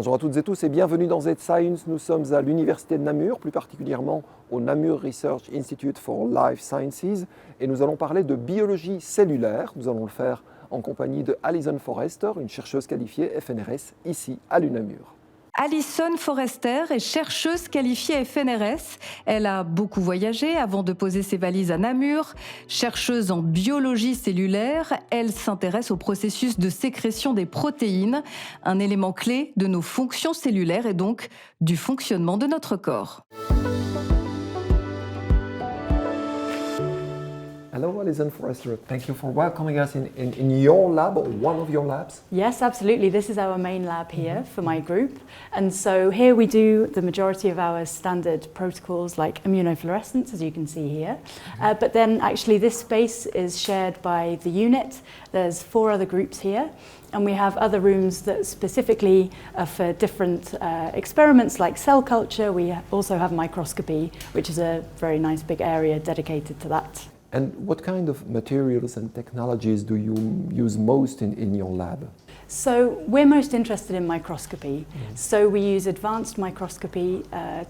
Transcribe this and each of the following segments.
Bonjour à toutes et tous et bienvenue dans Z-Science. Nous sommes à l'Université de Namur, plus particulièrement au Namur Research Institute for Life Sciences et nous allons parler de biologie cellulaire. Nous allons le faire en compagnie de Alison Forrester, une chercheuse qualifiée FNRS ici à l'UNamur. Alison Forrester est chercheuse qualifiée FNRS. Elle a beaucoup voyagé avant de poser ses valises à Namur. Chercheuse en biologie cellulaire, elle s'intéresse au processus de sécrétion des protéines, un élément clé de nos fonctions cellulaires et donc du fonctionnement de notre corps. Hello, Alison Forrester. Thank you for welcoming us in your lab, or one of your labs. Yes, absolutely. This is our main lab here for my group. And so here we do the majority of our standard protocols like immunofluorescence, as you can see here. But then actually this space is shared by the unit. There's 4 other groups here. And we have other rooms that specifically are for different experiments like cell culture. We also have microscopy, which is a very nice big area dedicated to that. And what kind of materials and technologies do you use most in your lab? So we're most interested in microscopy. So we use advanced microscopy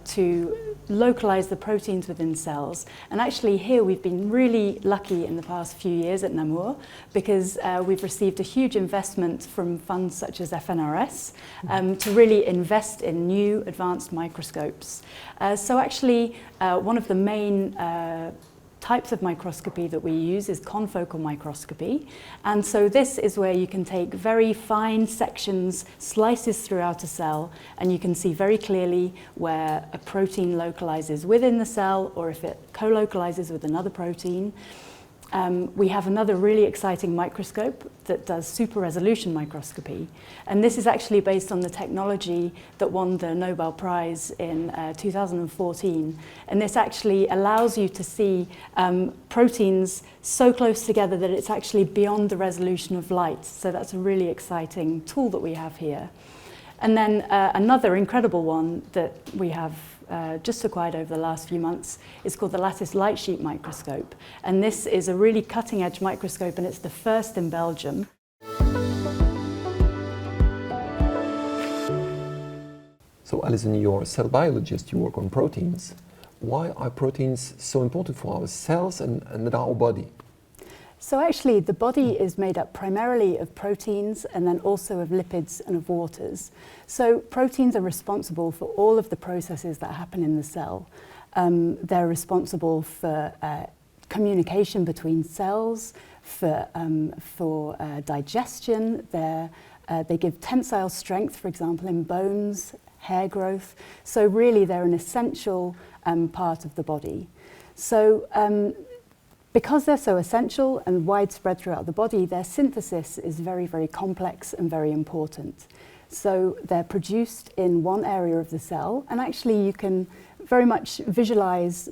to localize the proteins within cells. And actually here we've been really lucky in the past few years at Namur because we've received a huge investment from funds such as FNRS to really invest in new advanced microscopes. So actually one of the main types of microscopy that we use is confocal microscopy, and so this is where you can take very fine sections, slices throughout a cell, and you can see very clearly where a protein localizes within the cell or if it co-localizes with another protein. We have another really exciting microscope that does super resolution microscopy, and this is actually based on the technology that won the Nobel Prize in 2014, and this actually allows you to see proteins so close together that it's actually beyond the resolution of light, so that's a really exciting tool that we have here. And then another incredible one that we have just acquired over the last few months is called the lattice light sheet microscope. And this is a really cutting edge microscope and it's the first in Belgium. So Alison, you're a cell biologist, you work on proteins. Why are proteins so important for our cells and our body? So actually the body is made up primarily of proteins and then also of lipids and of waters. So proteins are responsible for all of the processes that happen in the cell. They're responsible for communication between cells, for digestion. They give tensile strength, for example, in bones, hair growth. So really they're an essential part of the body. So because they're so essential and widespread throughout the body, their synthesis is very, very complex and very important. So they're produced in one area of the cell, and actually you can very much visualize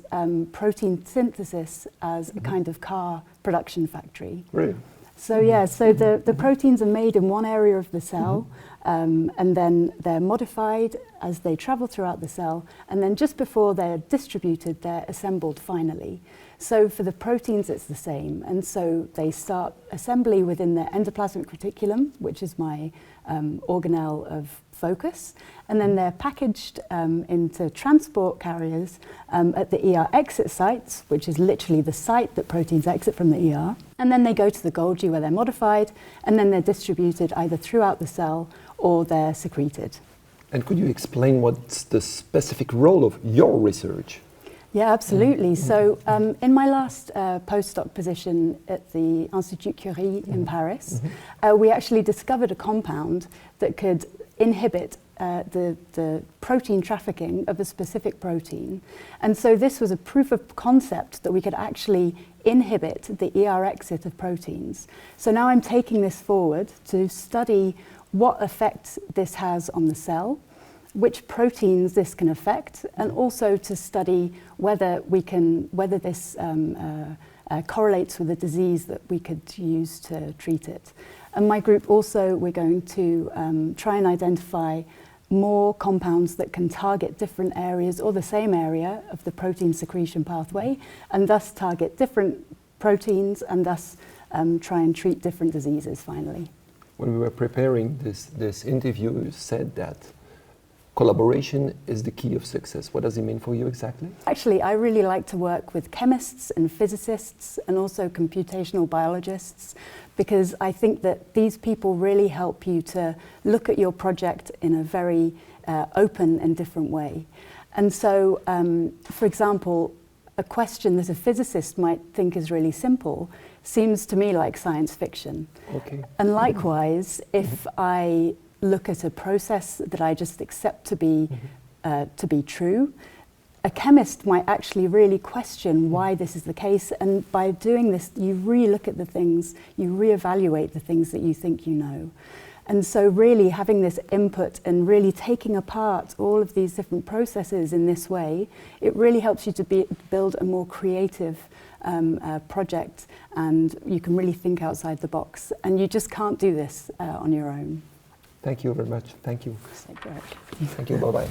protein synthesis as a kind of car production factory. Really? So yeah, so the proteins are made in one area of the cell, and then they're modified as they travel throughout the cell, and then just before they're distributed, they're assembled finally. So for the proteins, it's the same, and so they start assembly within the endoplasmic reticulum, which is my organelle of focus, and then they're packaged into transport carriers at the ER exit sites, which is literally the site that proteins exit from the ER, and then they go to the Golgi where they're modified, and then they're distributed either throughout the cell or they're secreted. And could you explain what's the specific role of your research? Yeah, absolutely. So in my last postdoc position at the Institut Curie in Paris, we actually discovered a compound that could inhibit the protein trafficking of a specific protein. And so this was a proof of concept that we could actually inhibit the ER exit of proteins. So now I'm taking this forward to study what effect this has on the cell, which proteins this can affect, and also to study whether this correlates with a disease that we could use to treat it. And my group also, we're going to try and identify more compounds that can target different areas or the same area of the protein secretion pathway, and thus target different proteins, and thus try and treat different diseases finally. When we were preparing this interview, you said that collaboration is the key of success. What does it mean for you exactly? Actually, I really like to work with chemists and physicists and also computational biologists, because I think that these people really help you to look at your project in a very open and different way. And so, for example, a question that a physicist might think is really simple seems to me like science fiction. Okay. And likewise, if I look at a process that I just accept to be true, a chemist might actually really question why this is the case, and by doing this, you re-look at the things, you re-evaluate the things that you think you know. And so really having this input and really taking apart all of these different processes in this way, it really helps you to build a more creative project, and you can really think outside the box. And you just can't do this on your own. Thank you very much. Thank you. Thank you. Bye bye.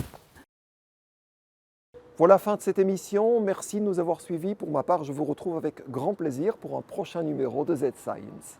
Voilà, fin de cette émission. Merci de nous avoir suivis. Pour ma part, je vous retrouve avec grand plaisir pour un prochain numéro de Z-Science.